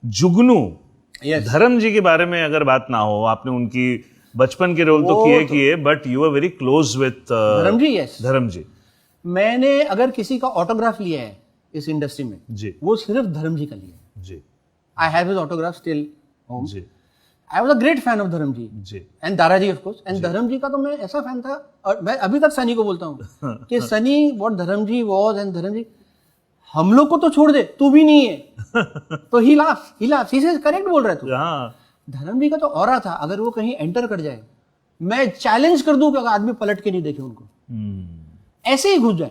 जुगनू, Yes. धर्म जी के बारे में अगर बात ना हो, आपने उनकी बचपन के रोल तो किए but you are very close with Dharam ji, yes. धर्म जी मैंने अगर किसी का ऑटोग्राफ लिया है इस इंडस्ट्री में, जी वो सिर्फ धर्म जी का लिया है. जी I have his autograph still home. जी I was a great fan of Dharam ji जी and Dara ji of course. And Dharam ji का तो मैं ऐसा फैन था, और मैं अभी तक सनी को बोलता हूँ कि सनी व्हाट धर्म जी वाज, एंड धर्म जी हम लोग को तो छोड़ दे, तू भी नहीं है. तो ही लाफ्स ही से करेक्ट बोल रहा है तू. हाँ धर्म जी का तो ऑरा था, अगर वो कहीं एंटर कर जाए, मैं चैलेंज कर दूं कि अगर आदमी पलट के नहीं देखे उनको, ऐसे ही घुस जाए,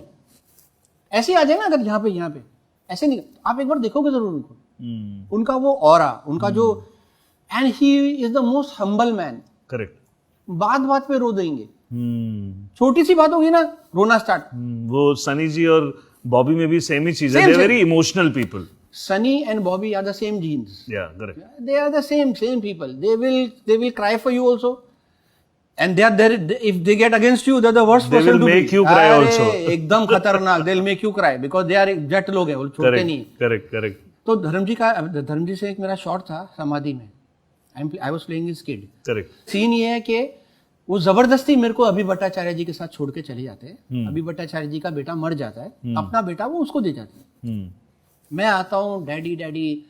ऐसे ही आ जाए ना, अगर यहाँ पे ऐसे नहीं, आप एक बार देखोगे जरूर उनको, उनका वो ऑरा, उनका जो, and he is the most humble man. Correct. बात पे रो देंगे, छोटी सी बात होगी ना रोना स्टार्ट. वो सनी जी और बॉबी में भी सेम ही चीज है. Same, they very emotional people. Sunny and Bobby are the same genes. या correct. They are the same people. They will cry for you also. And they are there, if they get against you, they're the worst They person will to make be. you cry अरे, also. एकदम खतरनाक. They'll make you cry because they are जट लोग हैं, वो छोड़ते नहीं. Correct. तो धर्म जी से एक मेरा शॉट था समाधि में. I was playing his kid. Correct. Scene ये है कि वो जबरदस्ती मेरे को अभी भट्टाचार्य जी के साथ छोड़ के चले जाते हैं. अभी भट्टाचार्य जी का बेटा मर जाता है, अपना बेटा वो उसको दे जाते हैं. मैं आता हूँ, डैडी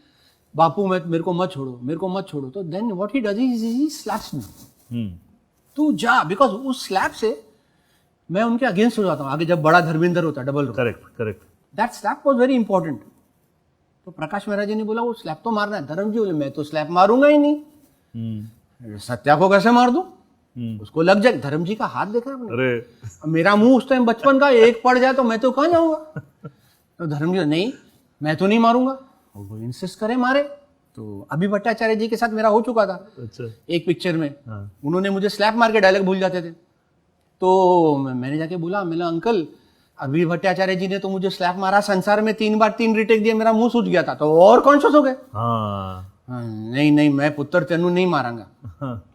बापू मेरे को मत छोड़ो. तो then what he does he slaps me. तू जा, बिकॉज उस स्लैप से मैं उनके अगेंस्ट हो जाता हूँ. आगे जब बड़ा धर्मेंद्र होता है, double role, correct. That slap was very important. तो प्रकाश मेहरा जी ने बोला वो स्लैप तो मारना है. धर्म जी बोले मैं तो स्लैप मारूंगा ही नहीं. सत्या को कैसे मार दूं, उसको लग जाए. धर्म जी का हाथ देखा आपने? अरे मेरा मुंह उस टाइम बचपन का, एक पड़ जाए तो मैं तो कहाँ जाऊंगा. तो धर्म जी नहीं, मैं तो नहीं मारूंगा. वो इंसिस्ट करे मारे. तो अभी भट्टाचार्य जी के साथ मेरा हो चुका था. अच्छा. एक पिक्चर में उन्होंने मुझे स्लैप मार के डायलॉग भूल जाते थे. तो मैंने जाके बोला, मेरा अंकल अभी भट्टाचार्य जी ने तो मुझे स्लैप मारा, संसार में 3 बार 3 रिटेक दिए, मेरा मुंह सूज गया था. तो और कॉन्शियस हो गए. नहीं मैं पुत्र तेनू नहीं मारांगा.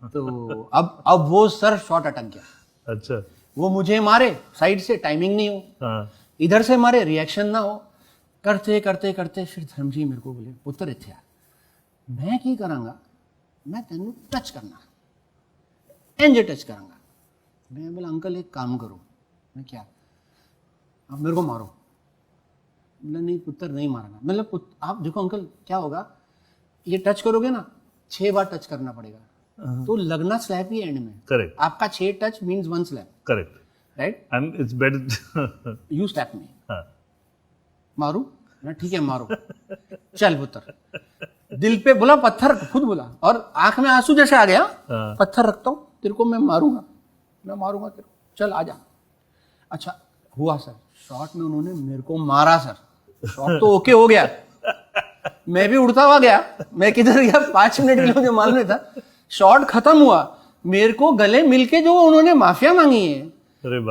तो अब वो सर शॉट अटक गया. अच्छा. वो मुझे मारे साइड से, टाइमिंग नहीं हो, इधर से मारे रिएक्शन ना हो, करते फिर धर्म जी मेरे को बोले पुत्र इत्थे आ, मैं की करांगा, मैं तेनू टच करना, इंज टच करांगा. मैं बोला अंकल एक काम करो. मैं क्या, आप मेरे को मारो. बोला नहीं पुत्र नहीं मारना. मतलब आप देखो अंकल क्या होगा, ये टच करोगे ना 6 बार टच करना पड़ेगा. तो लगना स्लैप ही एंड में. करेक्ट. आपका 6 touch means 1 slap. Correct. Right. And it's better you slap me. मारू ना, ठीक है मारो. चल पुत्र, दिल पे बोला पत्थर, खुद बोला, और आंख में आंसू जैसे आ गया. पत्थर रखता हूं तेरे को, मैं मारूंगा तेरे को, चल आजा. अच्छा हुआ सर, शॉट में उन्होंने मेरे को मारा सर. शॉट तो ओके हो गया, मैं भी उड़ता हुआ गया. मैं किधर गया 5 मिनट के लिए मुझे मालूम नहीं था. शॉट खत्म हुआ, मेरे को गले मिलके जो उन्होंने माफिया मांगी है,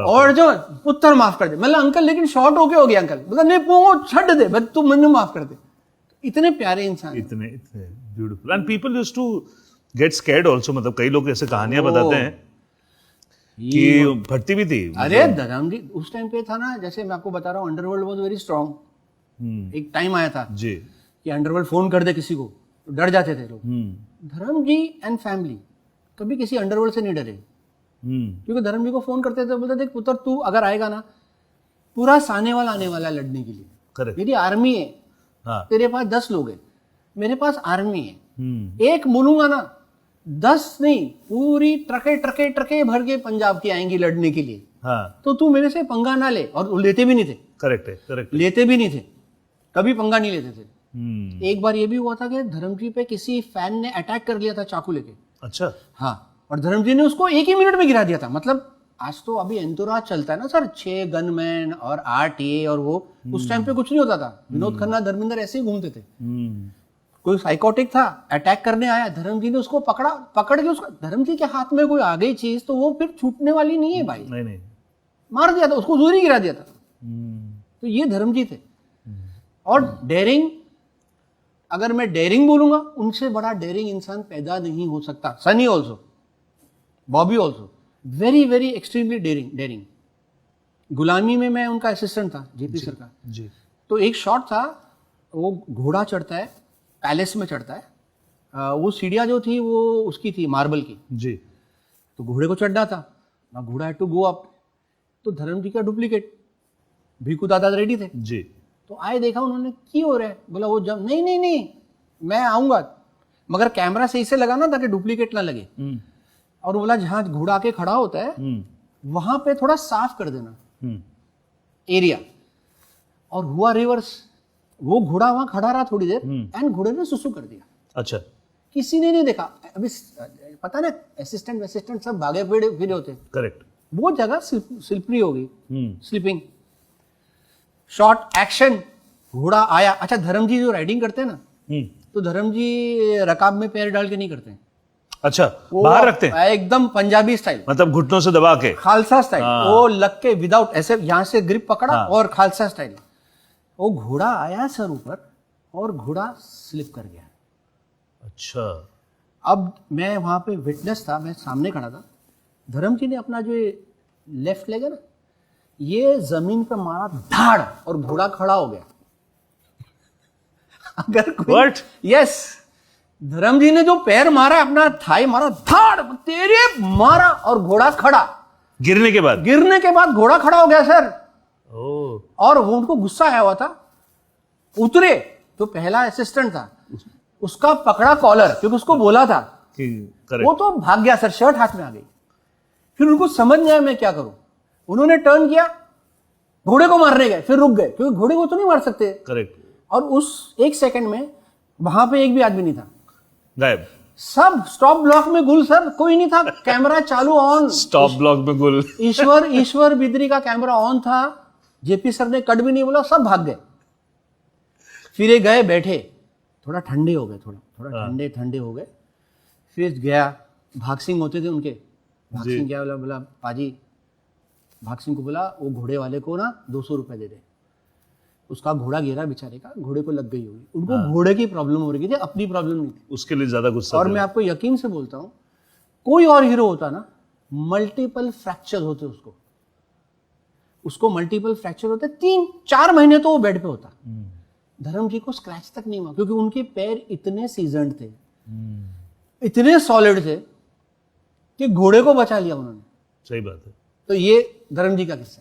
और जो पुत्र माफ कर दे. मतलब अंकल लेकिन शॉर्ट ओके हो गया अंकल. मतलब नहीं वो छड़ दे, बस तू मैंने माफ कर दे. इतने प्यारे इंसान, इतने beautiful. And people used to get scared also. मतलब कई लोग ऐसे कहानियां बताते हैं कि भट्टी भी थी. अरे धर्म जी उस टाइम पे था ना, जैसे मैं आपको बता रहा हूँ, अंडरवर्ल्ड वाज वेरी स्ट्रांग. एक टाइम आया था जी कि अंडरवर्ल्ड फोन कर दे किसी को तो डर जाते थे लोग. धर्म जी एंड फैमिली कभी किसी अंडरवर्ल्ड से नहीं डरे. क्योंकि धर्म जी को फोन करते थे, बोलते देख पुत्र तू अगर आएगा ना, पूरा सानेवाल आने वाला लड़ने के लिए. मेरी आर्मी है. तेरे पास 10 लोग हैं, मेरे पास आर्मी है. एक बोलूंगा ना 10 नहीं, पूरी ट्रके भर के पंजाब की आएंगी लड़ने के लिए. तो तू मेरे से पंगा ना ले. और लेते भी नहीं थे. करेक्ट. लेते भी नहीं थे, कभी पंगा नहीं लेते थे. एक बार ये भी हुआ था कि धर्म जी पे किसी फैन ने अटैक कर लिया था चाकू लेके. अच्छा. हाँ, और धर्म जी ने उसको 1 ही मिनट में गिरा दिया था. मतलब आज तो अभी एंतुराज चलता है ना सर, 6 गनमैन और 8 ये और वो. उस टाइम पे कुछ नहीं होता था. विनोद खन्ना धर्मेंद्र ऐसे ही घूमते थे. कोई साइकोटिक था, अटैक करने आया, धर्म जी ने उसको पकड़ के उसका, धर्म जी के हाथ में कोई आ गई चीज तो वो फिर छूटने वाली नहीं है भाई. नहीं. मार दिया था उसको, दूर ही गिरा दिया था. तो ये धर्म जी थे. और डेयरिंग, अगर मैं डेयरिंग बोलूंगा, उनसे बड़ा डेयरिंग इंसान पैदा नहीं हो सकता. Sunny also, Bobby also very very extremely daring. गुलामी में मैं उनका असिस्टेंट था, जेपी सर का. जी. तो एक शॉट था, वो घोड़ा चढ़ता है पैलेस में चढ़ता है। वो सीढ़ियाँ जो थी वो उसकी थी, मार्बल की। जी। तो घोड़े को चढ़ना था ना, घोड़ा हैड टू गो अप। तो धर्म जी का डुप्लीकेट भीखू दादा रेडी थे। जी। तो आए, देखा उन्होंने, की हो रहा है? बोला वो जब नहीं मैं आऊंगा, मगर कैमरा सही से लगाना ताकि डुप्लीकेट ना लगे। और बोला जहां घोड़ा आके खड़ा होता है वहां पे थोड़ा साफ कर देना एरिया। और हुआ रिवर्स, वो घोड़ा वहां खड़ा रहा थोड़ी देर एंड घोड़े ने सुसु कर दिया। अच्छा। किसी ने नहीं देखा। अभी पता ना, असिस्टेंट सब भागे फिरे होते। करेक्ट। वो जगह स्लिपरी हो गई, स्लीपिंग। शॉर्ट एक्शन, घोड़ा आया। अच्छा, धर्म जी जो राइडिंग करते हैं ना, तो धर्म जी रकाब में पैर डाल के नहीं करते हैं। अच्छा, बाहर रखते हैं एकदम पंजाबी स्टाइल, मतलब घुटनों से दबा के, खालसा स्टाइल। वो लग के विदाउट, ऐसे यहां से ग्रिप पकड़ा और खालसा स्टाइल। वो घोड़ा आया सर ऊपर और घोड़ा स्लिप कर गया। अच्छा। अब मैं वहां पे विटनेस था, मैं सामने खड़ा था। धर्म जी ने अपना जो लेफ्ट लेग है ना, ये जमीन पे मारा धाड़, और घोड़ा खड़ा हो गया। अगर कोई यस, धर्म जी ने जो पैर मारा, अपना थाई मारा, धाड़ तेरे मारा, और घोड़ा खड़ा। गिरने के बाद घोड़ा खड़ा हो गया सर। ओ। और वो उनको गुस्सा आया हुआ था। उतरे तो पहला असिस्टेंट था, उसका पकड़ा कॉलर, क्योंकि उसको बोला था। वो तो भाग गया सर, शर्ट हाथ में आ गई। फिर उनको समझ नहीं आया मैं क्या करूं। उन्होंने टर्न किया, घोड़े को मारने गए, फिर रुक गए, क्योंकि घोड़े को तो नहीं मार सकते। करेक्ट। और उस एक सेकंड में वहां पे एक भी आदमी नहीं था, गायब। सब स्टॉप ब्लॉक में गुल सर, कोई नहीं था। कैमरा चालू ऑन, स्टॉप ब्लॉक में गुल। ईश्वर बिदरी का कैमरा ऑन था। जेपी सर ने कट भी नहीं बोला, सब भाग गए। फिर ये गए, बैठे, थोड़ा ठंडे हो गए, थोड़ा ठंडे हो गए। फिर गया, भाग सिंह होते थे उनके, भाग सिंह क्या बोला पाजी, भाग सिंह को बोला वो घोड़े वाले को ना 200 रुपए दे दे। उसका घोड़ा गिरा बेचारे का, घोड़े को लग गई होगी। उनको घोड़े की प्रॉब्लम हो रही थी, अपनी प्रॉब्लम नहीं थी। उसके लिए ज्यादा गुस्सा। और मैं आपको यकीन से बोलता हूं, कोई और हीरो होता ना, मल्टीपल फ्रैक्चर होते उसको मल्टीपल फ्रैक्चर होते, 3-4 महीने तो वो बेड पे होता। धर्म जी को स्क्रैच तक नहीं हुआ, क्योंकि उनके पैर इतने सीजन्ड थे, इतने सॉलिड थे कि घोड़े को बचा लिया उन्होंने। सही बात है। तो ये धर्म जी का किस्सा है।